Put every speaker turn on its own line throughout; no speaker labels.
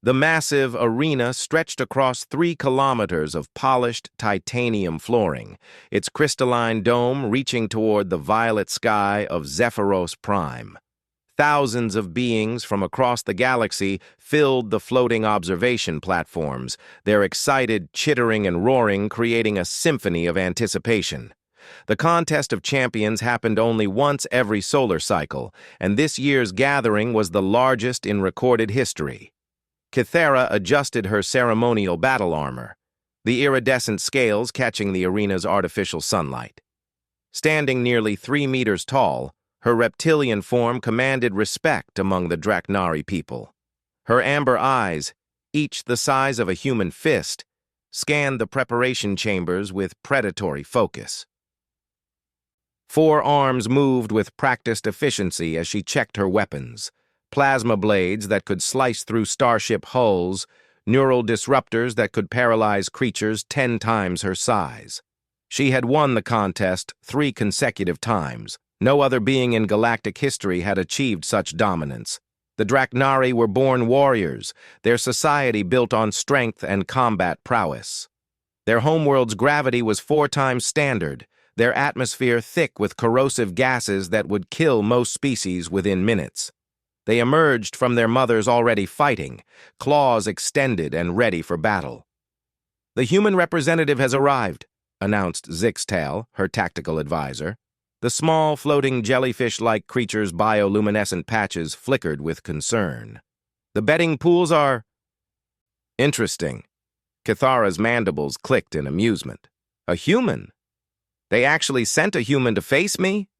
The massive arena stretched across 3 kilometers of polished titanium flooring, its crystalline dome reaching toward the violet sky of Zephyros Prime. Thousands of beings from across the galaxy filled the floating observation platforms, their excited chittering and roaring creating a symphony of anticipation. The contest of champions happened only once every solar cycle, and this year's gathering was the largest in recorded history. Kythera adjusted her ceremonial battle armor, the iridescent scales catching the arena's artificial sunlight. Standing nearly 3 meters tall, her reptilian form commanded respect among the Draknari people. Her amber eyes, each the size of a human fist, scanned the preparation chambers with predatory focus. 4 arms moved with practiced efficiency as she checked her weapons. Plasma blades that could slice through starship hulls, neural disruptors that could paralyze creatures 10 times her size. She had won the contest 3 consecutive times. No other being in galactic history had achieved such dominance. The Draknari were born warriors, their society built on strength and combat prowess. Their homeworld's gravity was 4 times standard, their atmosphere thick with corrosive gases that would kill most species within minutes. They emerged from their mothers already fighting, claws extended and ready for battle. "The human representative has arrived," announced Zixtal, her tactical advisor. The small, floating jellyfish-like creature's bioluminescent patches flickered with concern. "The betting pools are—" Interesting. Kythera's mandibles clicked in amusement. "A human? They actually sent a human to face me?"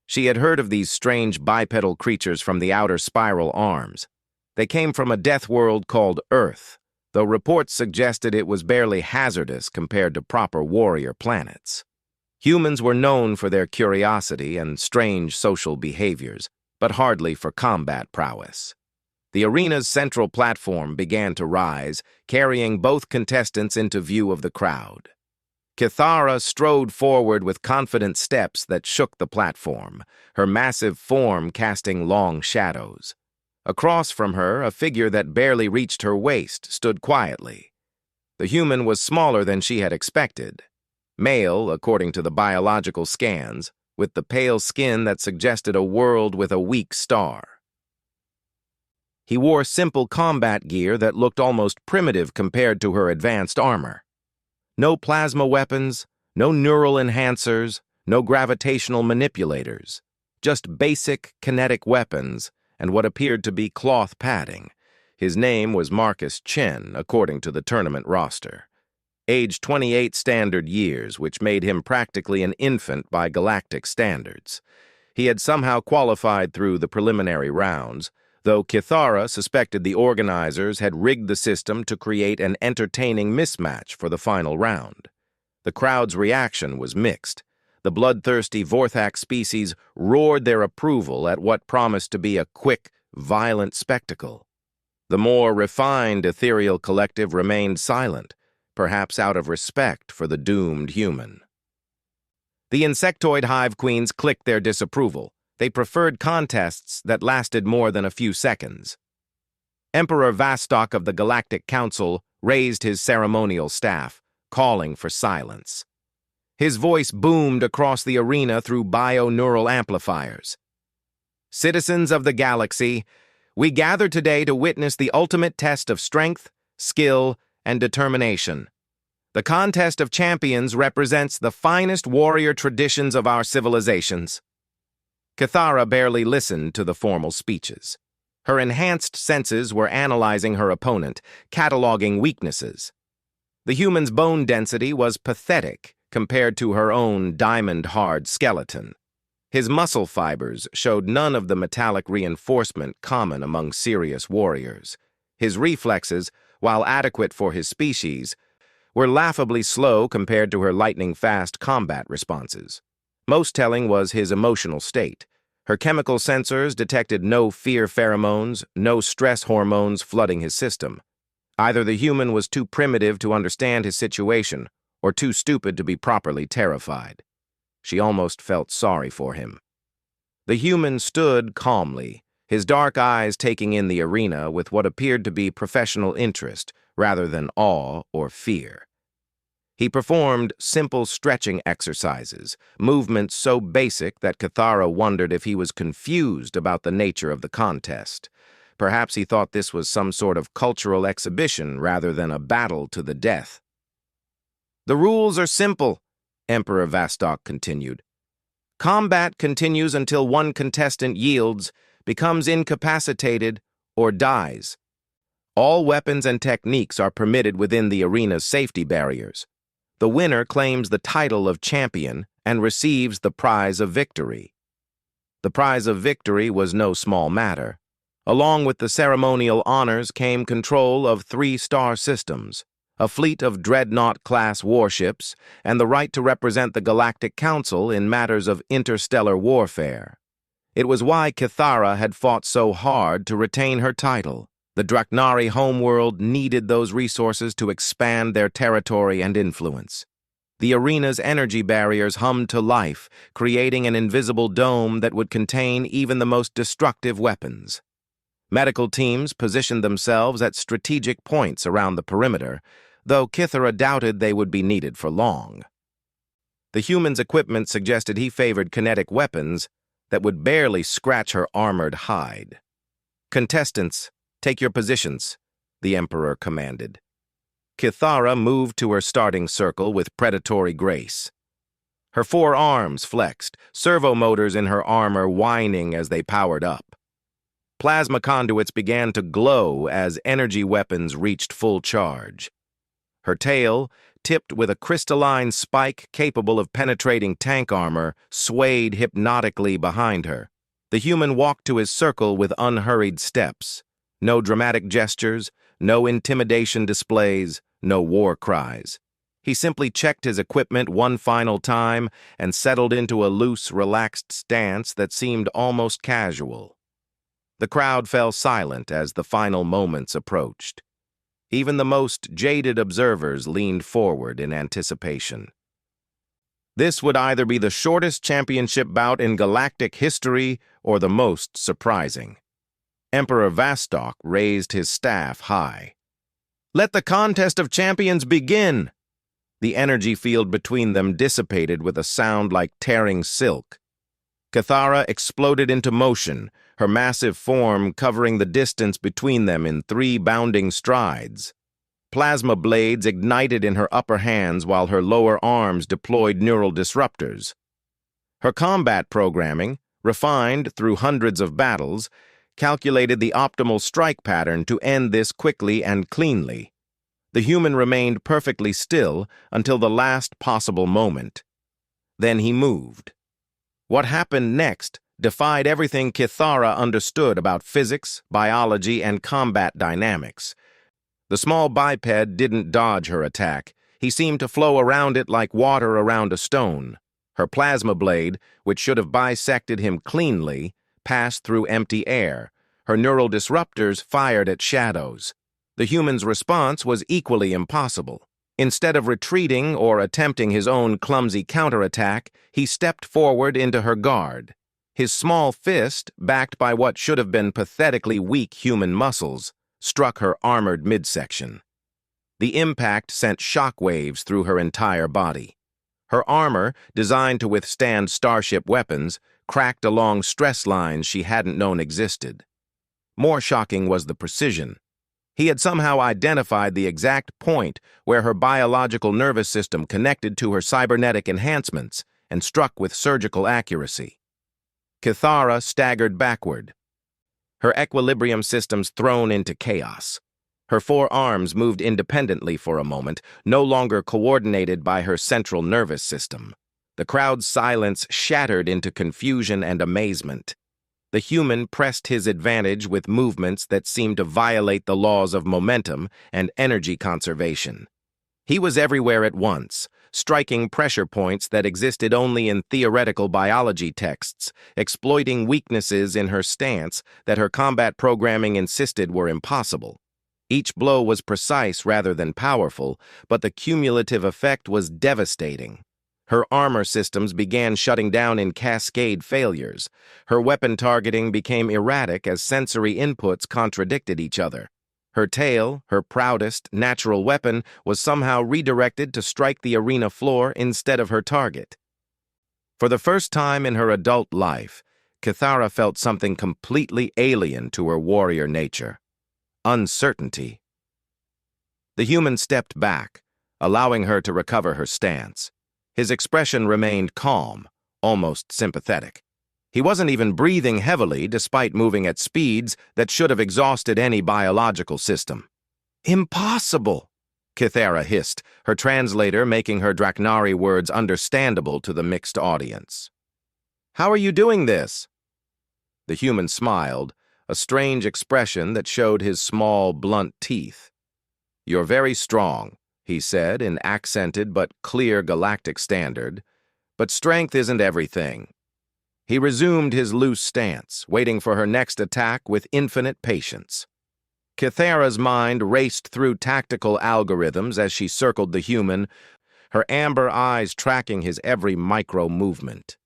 She had heard of these strange bipedal creatures from the outer spiral arms. They came from a death world called Earth, though reports suggested it was barely hazardous compared to proper warrior planets. Humans were known for their curiosity and strange social behaviors, but hardly for combat prowess. The arena's central platform began to rise, carrying both contestants into view of the crowd. Kythera strode forward with confident steps that shook the platform, her massive form casting long shadows. Across from her, a figure that barely reached her waist stood quietly. The human was smaller than she had expected. Male, according to the biological scans, with the pale skin that suggested a world with a weak star. He wore simple combat gear that looked almost primitive compared to her advanced armor. No plasma weapons, no neural enhancers, no gravitational manipulators, just basic kinetic weapons and what appeared to be cloth padding. His name was Marcus Chen, according to the tournament roster. Age 28 standard years, which made him practically an infant by galactic standards. He had somehow qualified through the preliminary rounds, though Kythera suspected the organizers had rigged the system to create an entertaining mismatch for the final round. The crowd's reaction was mixed. The bloodthirsty Vorthak species roared their approval at what promised to be a quick, violent spectacle. The more refined ethereal collective remained silent, perhaps out of respect for the doomed human. The insectoid hive queens clicked their disapproval. They preferred contests that lasted more than a few seconds. Emperor Vastok of the Galactic Council raised his ceremonial staff, calling for silence. His voice boomed across the arena through bio-neural amplifiers. "Citizens of the galaxy, we gather today to witness the ultimate test of strength, skill, and determination. The contest of champions represents the finest warrior traditions of our civilizations." Kythera barely listened to the formal speeches. Her enhanced senses were analyzing her opponent, cataloging weaknesses. The human's bone density was pathetic compared to her own diamond-hard skeleton. His muscle fibers showed none of the metallic reinforcement common among serious warriors. His reflexes, while adequate for his species, were laughably slow compared to her lightning-fast combat responses. Most telling was his emotional state. Her chemical sensors detected no fear pheromones, no stress hormones flooding his system. Either the human was too primitive to understand his situation, or too stupid to be properly terrified. She almost felt sorry for him. The human stood calmly, his dark eyes taking in the arena with what appeared to be professional interest rather than awe or fear. He performed simple stretching exercises, movements so basic that Cathara wondered if he was confused about the nature of the contest. Perhaps he thought this was some sort of cultural exhibition rather than a battle to the death. "The rules are simple," Emperor Vastok continued. "Combat continues until one contestant yields, becomes incapacitated, or dies. All weapons and techniques are permitted within the arena's safety barriers. The winner claims the title of champion and receives the prize of victory." The prize of victory was no small matter. Along with the ceremonial honors came control of 3-star systems, a fleet of dreadnought-class warships, and the right to represent the Galactic Council in matters of interstellar warfare. It was why Cathara had fought so hard to retain her title. The Draknari homeworld needed those resources to expand their territory and influence. The arena's energy barriers hummed to life, creating an invisible dome that would contain even the most destructive weapons. Medical teams positioned themselves at strategic points around the perimeter, though Cathara doubted they would be needed for long. The human's equipment suggested he favored kinetic weapons that would barely scratch her armored hide. "Contestants, take your positions," the Emperor commanded. Cathara moved to her starting circle with predatory grace. Her 4 arms flexed, servo motors in her armor whining as they powered up. Plasma conduits began to glow as energy weapons reached full charge. Her tail, tipped with a crystalline spike capable of penetrating tank armor, swayed hypnotically behind her. The human walked to his circle with unhurried steps. No dramatic gestures, no intimidation displays, no war cries. He simply checked his equipment one final time and settled into a loose, relaxed stance that seemed almost casual. The crowd fell silent as the final moments approached. Even the most jaded observers leaned forward in anticipation. This would either be the shortest championship bout in galactic history or the most surprising. Emperor Vastok raised his staff high. "Let the contest of champions begin!" The energy field between them dissipated with a sound like tearing silk. Cathara exploded into motion, her massive form covering the distance between them in 3 bounding strides. Plasma blades ignited in her upper hands while her lower arms deployed neural disruptors. Her combat programming, refined through hundreds of battles, calculated the optimal strike pattern to end this quickly and cleanly. The human remained perfectly still until the last possible moment. Then he moved. What happened next defied everything Cathara understood about physics, biology, and combat dynamics. The small biped didn't dodge her attack. He seemed to flow around it like water around a stone. Her plasma blade, which should have bisected him cleanly, passed through empty air. Her neural disruptors fired at shadows. The human's response was equally impossible. Instead of retreating or attempting his own clumsy counterattack, he stepped forward into her guard. His small fist, backed by what should have been pathetically weak human muscles, struck her armored midsection. The impact sent shockwaves through her entire body. Her armor, designed to withstand starship weapons, cracked along stress lines she hadn't known existed. More shocking was the precision. He had somehow identified the exact point where her biological nervous system connected to her cybernetic enhancements and struck with surgical accuracy. Cathara staggered backward, her equilibrium systems thrown into chaos. Her 4 arms moved independently for a moment, no longer coordinated by her central nervous system. The crowd's silence shattered into confusion and amazement. The human pressed his advantage with movements that seemed to violate the laws of momentum and energy conservation. He was everywhere at once, striking pressure points that existed only in theoretical biology texts, exploiting weaknesses in her stance that her combat programming insisted were impossible. Each blow was precise rather than powerful, but the cumulative effect was devastating. Her armor systems began shutting down in cascade failures. Her weapon targeting became erratic as sensory inputs contradicted each other. Her tail, her proudest natural weapon, was somehow redirected to strike the arena floor instead of her target. For the first time in her adult life, Kithara felt something completely alien to her warrior nature: uncertainty. The human stepped back, allowing her to recover her stance. His expression remained calm, almost sympathetic. He wasn't even breathing heavily despite moving at speeds that should have exhausted any biological system. "Impossible!" Kithara hissed, her translator making her Draknari words understandable to the mixed audience. "How are you doing this?" The human smiled, a strange expression that showed his small, blunt teeth. "You're very strong," he said in accented but clear Galactic standard, "but strength isn't everything." He resumed his loose stance, waiting for her next attack with infinite patience. Kithara's mind raced through tactical algorithms as she circled the human, her amber eyes tracking his every micro-movement.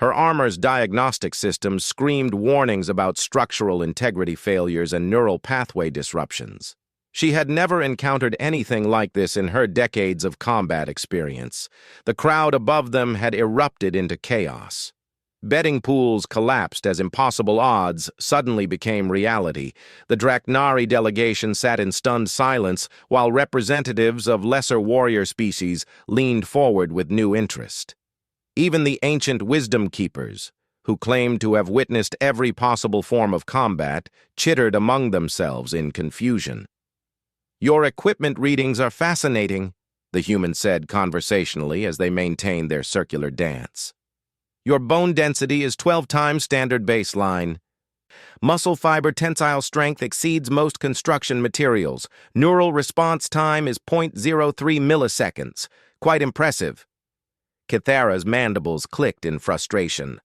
Her armor's diagnostic system screamed warnings about structural integrity failures and neural pathway disruptions. She had never encountered anything like this in her decades of combat experience. The crowd above them had erupted into chaos. Betting pools collapsed as impossible odds suddenly became reality. The Draknari delegation sat in stunned silence while representatives of lesser warrior species leaned forward with new interest. Even the ancient wisdom keepers, who claimed to have witnessed every possible form of combat, chittered among themselves in confusion. "Your equipment readings are fascinating," the human said conversationally as they maintained their circular dance. "Your bone density is 12 times standard baseline. Muscle fiber tensile strength exceeds most construction materials. Neural response time is 0.03 milliseconds. Quite impressive." Kithara's mandibles clicked in frustration.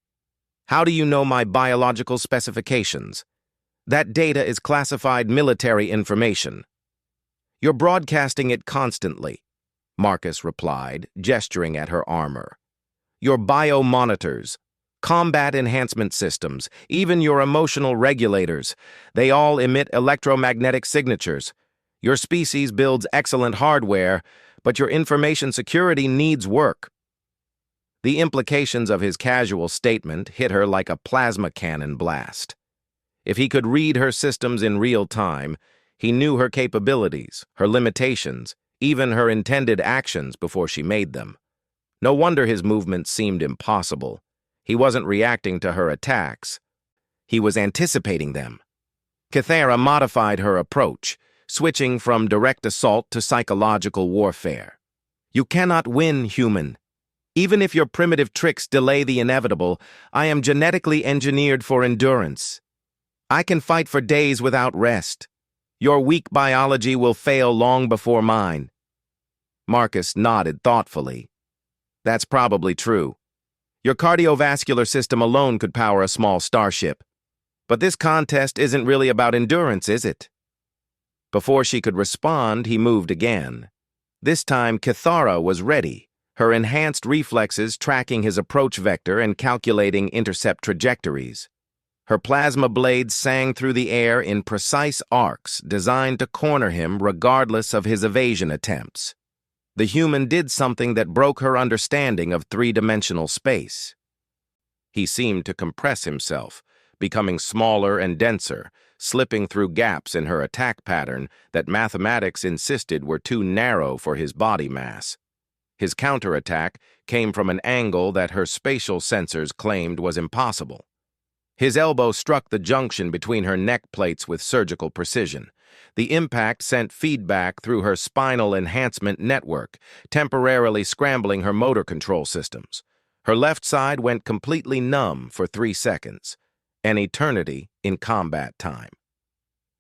"How do you know my biological specifications?" "That data is classified military information." "You're broadcasting it constantly," Marcus replied, gesturing at her armor. "Your biomonitors, combat enhancement systems, even your emotional regulators, they all emit electromagnetic signatures. Your species builds excellent hardware, but your information security needs work." The implications of his casual statement hit her like a plasma cannon blast. If he could read her systems in real time, he knew her capabilities, her limitations, even her intended actions before she made them. No wonder his movements seemed impossible. He wasn't reacting to her attacks. He was anticipating them. Kithara modified her approach, switching from direct assault to psychological warfare. "You cannot win, human. Even if your primitive tricks delay the inevitable, I am genetically engineered for endurance. I can fight for days without rest. Your weak biology will fail long before mine." Marcus nodded thoughtfully. "That's probably true. Your cardiovascular system alone could power a small starship. But this contest isn't really about endurance, is it?" Before she could respond, he moved again. This time, Kithara was ready, her enhanced reflexes tracking his approach vector and calculating intercept trajectories. Her plasma blades sang through the air in precise arcs designed to corner him regardless of his evasion attempts. The human did something that broke her understanding of three-dimensional space. He seemed to compress himself, becoming smaller and denser, slipping through gaps in her attack pattern that mathematics insisted were too narrow for his body mass. His counterattack came from an angle that her spatial sensors claimed was impossible. His elbow struck the junction between her neck plates with surgical precision. The impact sent feedback through her spinal enhancement network, temporarily scrambling her motor control systems. Her left side went completely numb for 3 seconds, an eternity in combat time.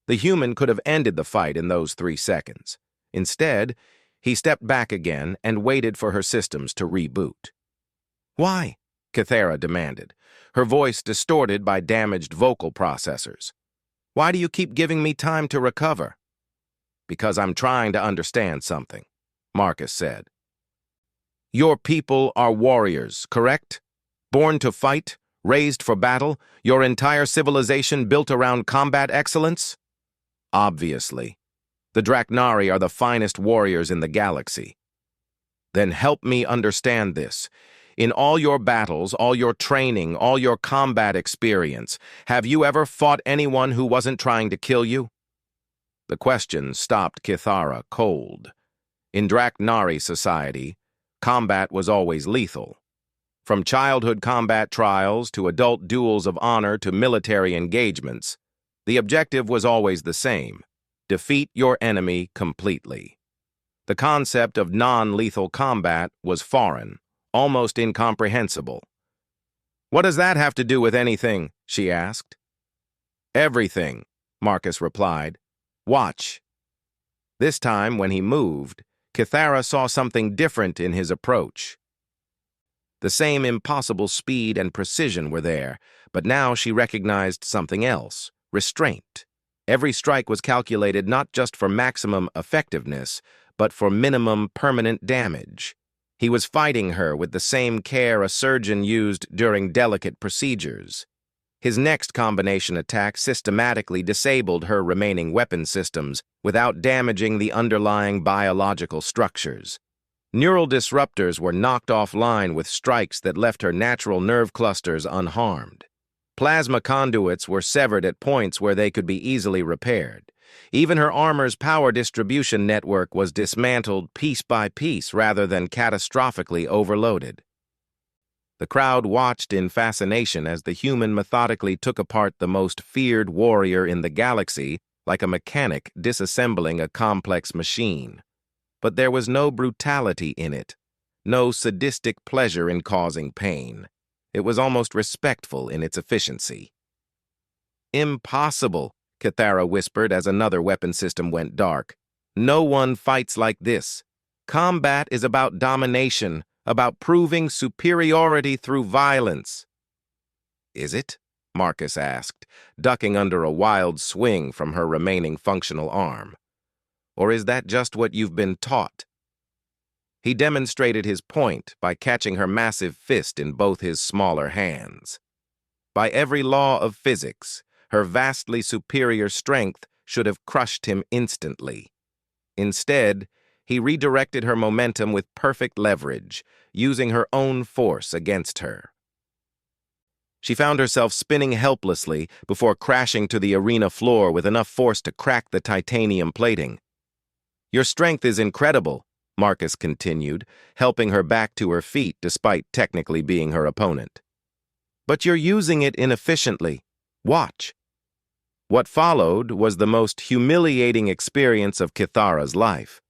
The human could have ended the fight in those 3 seconds. Instead, he stepped back again and waited for her systems to reboot. "Why?" Kithara demanded, her voice distorted by damaged vocal processors. "Why do you keep giving me time to recover?" "Because I'm trying to understand something," Marcus said. Your people are warriors, correct? Born to fight, raised for battle, your entire civilization built around combat excellence? Obviously. The Draknari are the finest warriors in the galaxy. Then help me understand this. In all your battles, all your training, all your combat experience, have you ever fought anyone who wasn't trying to kill you? The question stopped Kithara cold. In Draknari society, combat was always lethal. From childhood combat trials to adult duels of honor to military engagements, the objective was always the same: defeat your enemy completely. The concept of non-lethal combat was foreign, almost incomprehensible. "What does that have to do with anything?" she asked. "Everything," Marcus replied. "Watch." This time, when he moved, Kithara saw something different in his approach. The same impossible speed and precision were there, but now she recognized something else: restraint. Every strike was calculated not just for maximum effectiveness, but for minimum permanent damage. He was fighting her with the same care a surgeon used during delicate procedures. His next combination attack systematically disabled her remaining weapon systems without damaging the underlying biological structures. Neural disruptors were knocked offline with strikes that left her natural nerve clusters unharmed. Plasma conduits were severed at points where they could be easily repaired. Even her armor's power distribution network was dismantled piece by piece rather than catastrophically overloaded. The crowd watched in fascination as the human methodically took apart the most feared warrior in the galaxy like a mechanic disassembling a complex machine. But there was no brutality in it, no sadistic pleasure in causing pain. It was almost respectful in its efficiency. "Impossible," Kithara whispered as another weapon system went dark. "No one fights like this. Combat is about domination, about proving superiority through violence." "Is it?" Marcus asked, ducking under a wild swing from her remaining functional arm. "Or is that just what you've been taught?" He demonstrated his point by catching her massive fist in both his smaller hands. By every law of physics, her vastly superior strength should have crushed him instantly. Instead, he redirected her momentum with perfect leverage, using her own force against her. She found herself spinning helplessly before crashing to the arena floor with enough force to crack the titanium plating. "Your strength is incredible," Marcus continued, helping her back to her feet despite technically being her opponent. "But you're using it inefficiently. Watch." What followed was the most humiliating experience of Kithara's life.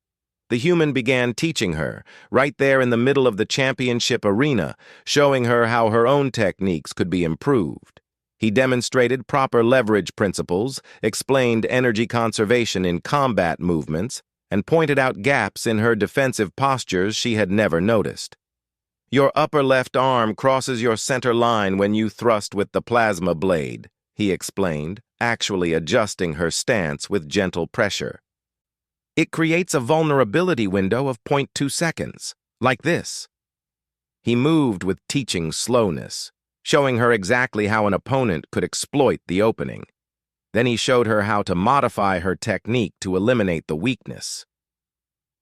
The human began teaching her, right there in the middle of the championship arena, showing her how her own techniques could be improved. He demonstrated proper leverage principles, explained energy conservation in combat movements, and pointed out gaps in her defensive postures she had never noticed. "Your upper left arm crosses your center line when you thrust with the plasma blade," he explained, actually adjusting her stance with gentle pressure. "It creates a vulnerability window of 0.2 seconds, like this." He moved with teaching slowness, showing her exactly how an opponent could exploit the opening. Then he showed her how to modify her technique to eliminate the weakness.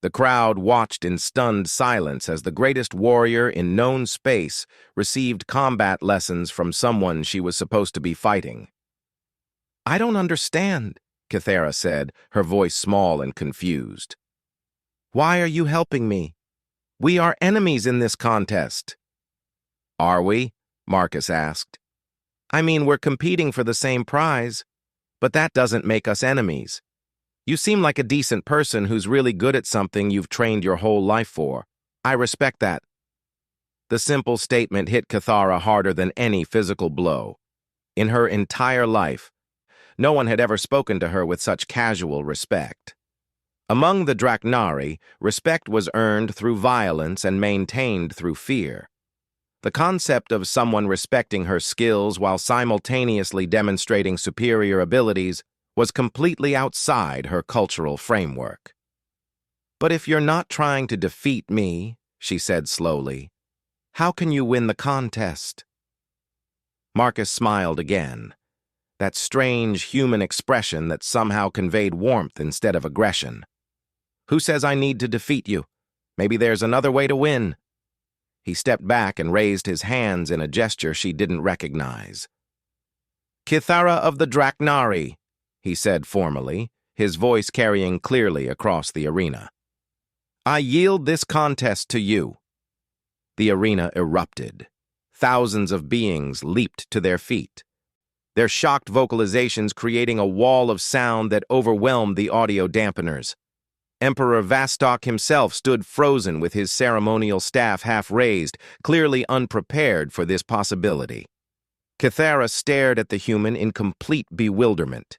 The crowd watched in stunned silence as the greatest warrior in known space received combat lessons from someone she was supposed to be fighting. "I don't understand," Kithara said, her voice small and confused. "Why are you helping me? We are enemies in this contest." "Are we?" Marcus asked. "I mean, we're competing for the same prize, but that doesn't make us enemies. You seem like a decent person who's really good at something you've trained your whole life for. I respect that." The simple statement hit Kithara harder than any physical blow. In her entire life, no one had ever spoken to her with such casual respect. Among the Draknari, respect was earned through violence and maintained through fear. The concept of someone respecting her skills while simultaneously demonstrating superior abilities was completely outside her cultural framework. "But if you're not trying to defeat me, she said slowly. How can you win the contest? Marcus smiled again, that strange human expression that somehow conveyed warmth instead of aggression. Who says I need to defeat you? Maybe there's another way to win. He stepped back and raised his hands in a gesture she didn't recognize. Kithara of the Draknari, he said formally, his voice carrying clearly across the arena. I yield this contest to you. The arena erupted. Thousands of beings leaped to their feet, their shocked vocalizations creating a wall of sound that overwhelmed the audio dampeners. Emperor Vastok himself stood frozen with his ceremonial staff half raised, clearly unprepared for this possibility. Kithara stared at the human in complete bewilderment.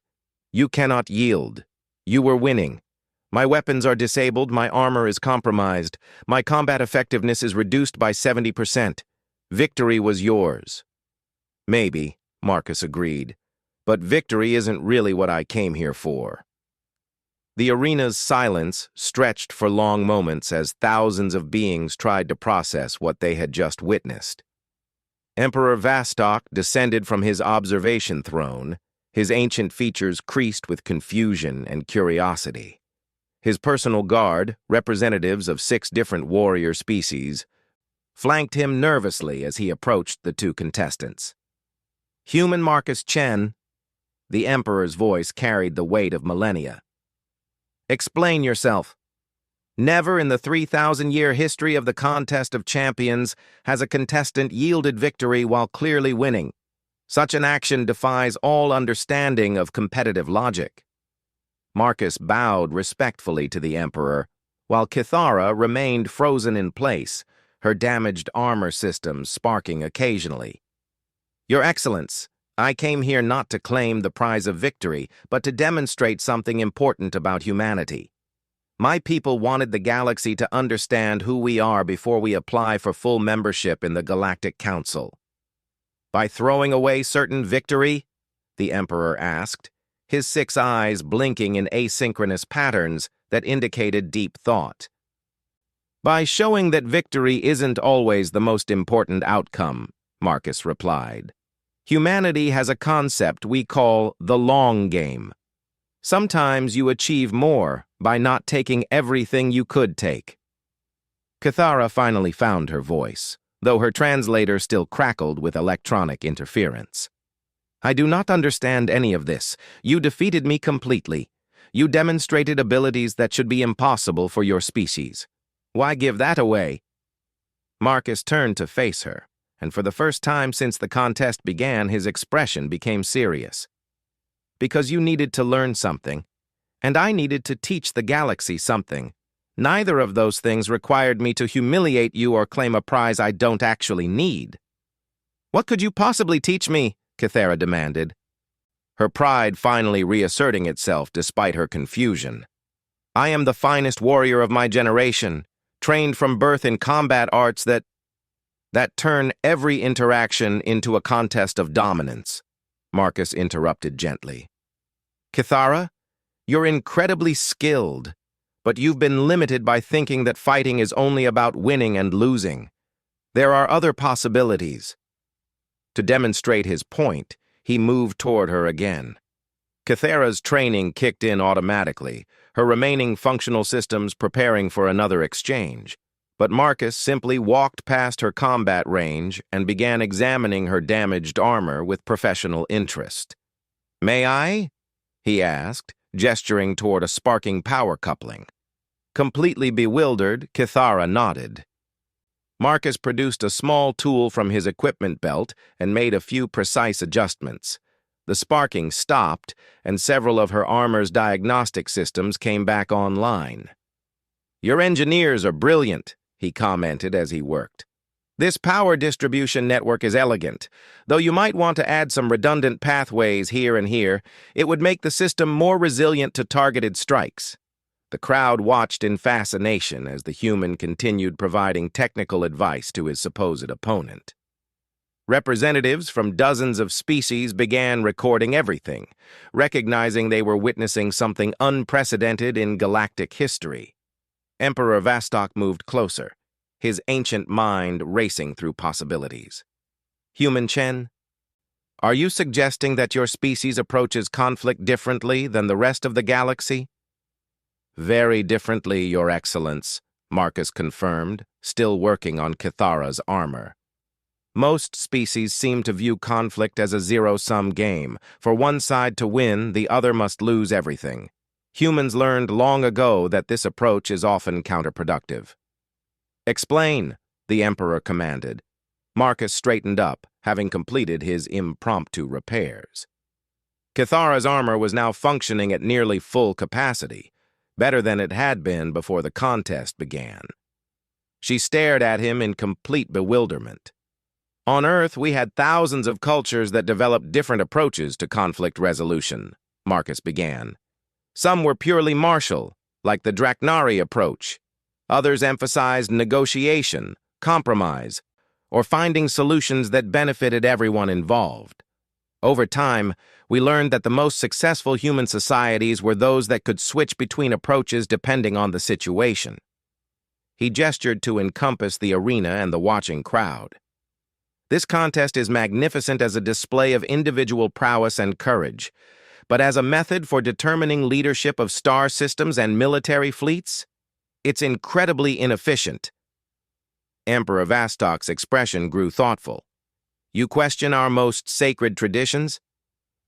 You cannot yield. You were winning. My weapons are disabled, my armor is compromised, my combat effectiveness is reduced by 70%. Victory was yours. Maybe, Marcus agreed, but victory isn't really what I came here for. The arena's silence stretched for long moments as thousands of beings tried to process what they had just witnessed. Emperor Vastok descended from his observation throne, his ancient features creased with confusion and curiosity. His personal guard, representatives of 6 different warrior species, flanked him nervously as he approached the 2 contestants. Human Marcus Chen, the Emperor's voice carried the weight of millennia. Explain yourself. Never in the 3,000-year history of the Contest of Champions has a contestant yielded victory while clearly winning. Such an action defies all understanding of competitive logic. Marcus bowed respectfully to the Emperor, while Kithara remained frozen in place, her damaged armor systems sparking occasionally. Your Excellence, I came here not to claim the prize of victory, but to demonstrate something important about humanity. My people wanted the galaxy to understand who we are before we apply for full membership in the Galactic Council. By throwing away certain victory? The Emperor asked, his 6 eyes blinking in asynchronous patterns that indicated deep thought. By showing that victory isn't always the most important outcome, Marcus replied. Humanity has a concept we call the long game. Sometimes you achieve more by not taking everything you could take. Kithara finally found her voice, though her translator still crackled with electronic interference. I do not understand any of this. You defeated me completely. You demonstrated abilities that should be impossible for your species. Why give that away? Marcus turned to face her, and for the first time since the contest began, his expression became serious. Because you needed to learn something, and I needed to teach the galaxy something. Neither of those things required me to humiliate you or claim a prize I don't actually need. What could you possibly teach me? Kithara demanded, her pride finally reasserting itself despite her confusion. I am the finest warrior of my generation, trained from birth in combat arts that turn every interaction into a contest of dominance, Marcus interrupted gently. Kithara, you're incredibly skilled, but you've been limited by thinking that fighting is only about winning and losing. There are other possibilities. To demonstrate his point, he moved toward her again. Kithara's training kicked in automatically, her remaining functional systems preparing for another exchange. But Marcus simply walked past her combat range and began examining her damaged armor with professional interest. May I? He asked, gesturing toward a sparking power coupling. Completely bewildered, Kithara nodded. Marcus produced a small tool from his equipment belt and made a few precise adjustments. The sparking stopped, and several of her armor's diagnostic systems came back online. Your engineers are brilliant, he commented as he worked. This power distribution network is elegant. Though you might want to add some redundant pathways here and here, it would make the system more resilient to targeted strikes. The crowd watched in fascination as the human continued providing technical advice to his supposed opponent. Representatives from dozens of species began recording everything, recognizing they were witnessing something unprecedented in galactic history. Emperor Vastok moved closer, his ancient mind racing through possibilities. Human Chen, are you suggesting that your species approaches conflict differently than the rest of the galaxy? Very differently, Your Excellence, Marcus confirmed, still working on Kithara's armor. Most species seem to view conflict as a zero-sum game. For one side to win, the other must lose everything. Humans learned long ago that this approach is often counterproductive. Explain, the Emperor commanded. Marcus straightened up, having completed his impromptu repairs. Kithara's armor was now functioning at nearly full capacity, better than it had been before the contest began. She stared at him in complete bewilderment. On Earth, we had thousands of cultures that developed different approaches to conflict resolution, Marcus began. Some were purely martial, like the Draknari approach. Others emphasized negotiation, compromise, or finding solutions that benefited everyone involved. Over time, we learned that the most successful human societies were those that could switch between approaches depending on the situation. He gestured to encompass the arena and the watching crowd. This contest is magnificent as a display of individual prowess and courage, but as a method for determining leadership of star systems and military fleets, it's incredibly inefficient. Emperor Vostok's expression grew thoughtful. You question our most sacred traditions?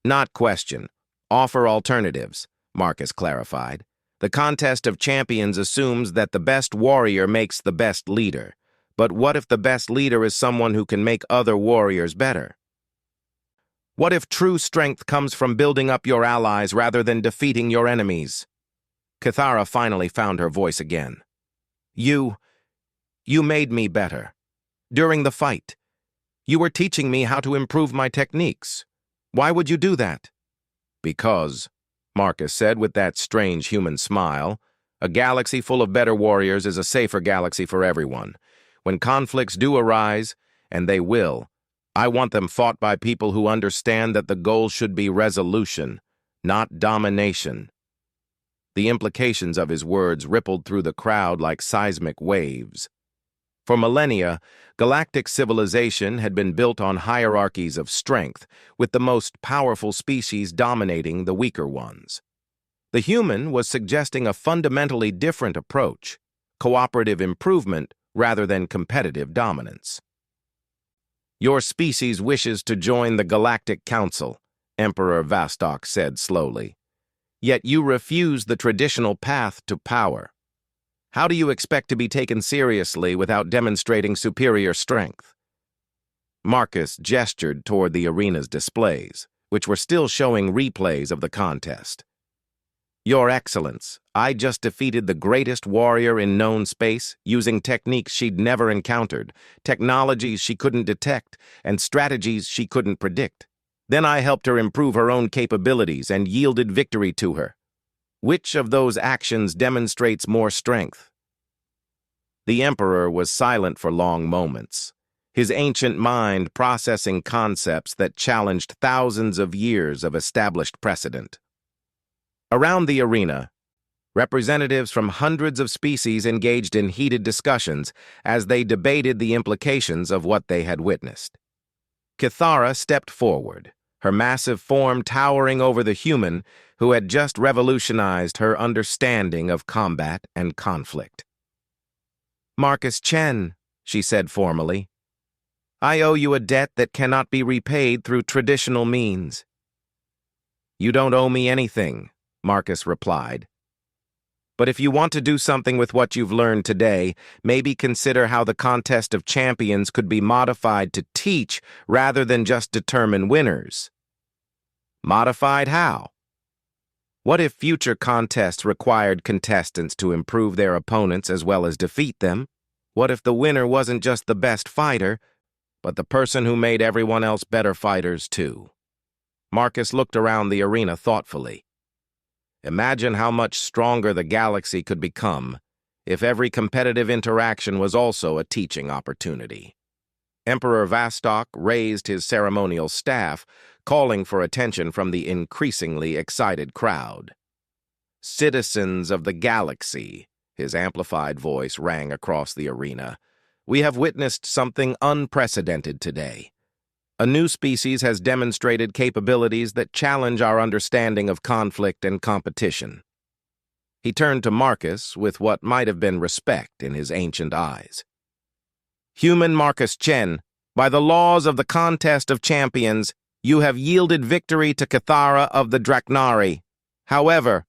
Not question. Offer alternatives, Marcus clarified. The contest of champions assumes that the best warrior makes the best leader. But what if the best leader is someone who can make other warriors better? What if true strength comes from building up your allies rather than defeating your enemies? Kithara finally found her voice again. You made me better. During the fight, you were teaching me how to improve my techniques. Why would you do that? Because, Marcus said with that strange human smile, a galaxy full of better warriors is a safer galaxy for everyone. When conflicts do arise, and they will, I want them fought by people who understand that the goal should be resolution, not domination. The implications of his words rippled through the crowd like seismic waves. For millennia, galactic civilization had been built on hierarchies of strength, with the most powerful species dominating the weaker ones. The human was suggesting a fundamentally different approach, cooperative improvement rather than competitive dominance. Your species wishes to join the Galactic Council, Emperor Vostok said slowly. Yet you refuse the traditional path to power. How do you expect to be taken seriously without demonstrating superior strength? Marcus gestured toward the arena's displays, which were still showing replays of the contest. Your Excellence, I just defeated the greatest warrior in known space using techniques she'd never encountered, technologies she couldn't detect, and strategies she couldn't predict. Then I helped her improve her own capabilities and yielded victory to her. Which of those actions demonstrates more strength? The Emperor was silent for long moments, his ancient mind processing concepts that challenged thousands of years of established precedent. Around the arena, representatives from hundreds of species engaged in heated discussions as they debated the implications of what they had witnessed. Kithara stepped forward, her massive form towering over the human who had just revolutionized her understanding of combat and conflict. Marcus Chen, she said formally, I owe you a debt that cannot be repaid through traditional means. You don't owe me anything, Marcus replied. But if you want to do something with what you've learned today, maybe consider how the contest of champions could be modified to teach rather than just determine winners. Modified how? What if future contests required contestants to improve their opponents as well as defeat them? What if the winner wasn't just the best fighter, but the person who made everyone else better fighters too? Marcus looked around the arena thoughtfully. Imagine how much stronger the galaxy could become if every competitive interaction was also a teaching opportunity. Emperor Vostok raised his ceremonial staff, calling for attention from the increasingly excited crowd. Citizens of the galaxy, his amplified voice rang across the arena. we have witnessed something unprecedented today. A new species has demonstrated capabilities that challenge our understanding of conflict and competition. He turned to Marcus with what might have been respect in his ancient eyes. Human Marcus Chen, by the laws of the contest of champions, you have yielded victory to Cathara of the Draknari. However,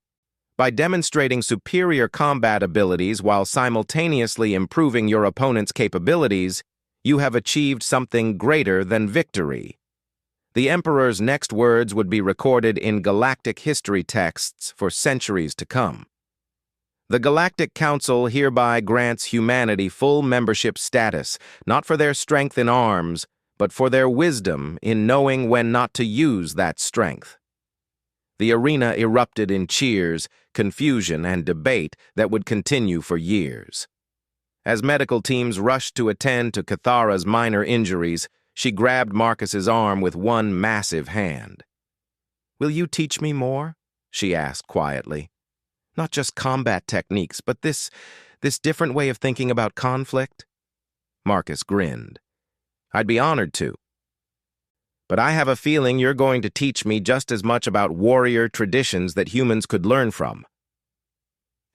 by demonstrating superior combat abilities while simultaneously improving your opponent's capabilities, you have achieved something greater than victory. The Emperor's next words would be recorded in galactic history texts for centuries to come. The Galactic Council hereby grants humanity full membership status, not for their strength in arms, but for their wisdom in knowing when not to use that strength. The arena erupted in cheers, confusion, and debate that would continue for years. As medical teams rushed to attend to Cathara's minor injuries, she grabbed Marcus's arm with one massive hand. "Will you teach me more?" she asked quietly. "Not just combat techniques, but this different way of thinking about conflict?" Marcus grinned. "I'd be honored to. But I have a feeling you're going to teach me just as much about warrior traditions that humans could learn from."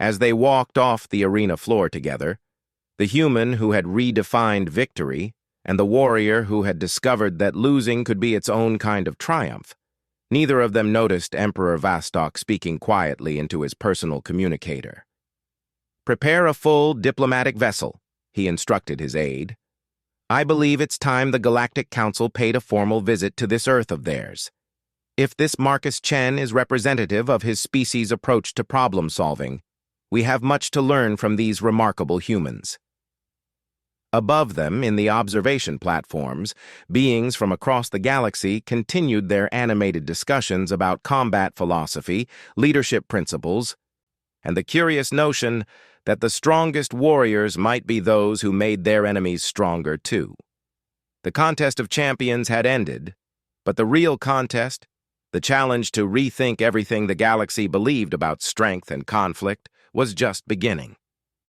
As they walked off the arena floor together, the human who had redefined victory and the warrior who had discovered that losing could be its own kind of triumph, neither of them noticed Emperor Vostok speaking quietly into his personal communicator. "Prepare a full diplomatic vessel," he instructed his aide. "I believe it's time the Galactic Council paid a formal visit to this Earth of theirs. If this Marcus Chen is representative of his species' approach to problem-solving, we have much to learn from these remarkable humans." Above them, in the observation platforms, beings from across the galaxy continued their animated discussions about combat philosophy, leadership principles, and the curious notion that the strongest warriors might be those who made their enemies stronger too. The contest of champions had ended, but the real contest, the challenge to rethink everything the galaxy believed about strength and conflict, was just beginning.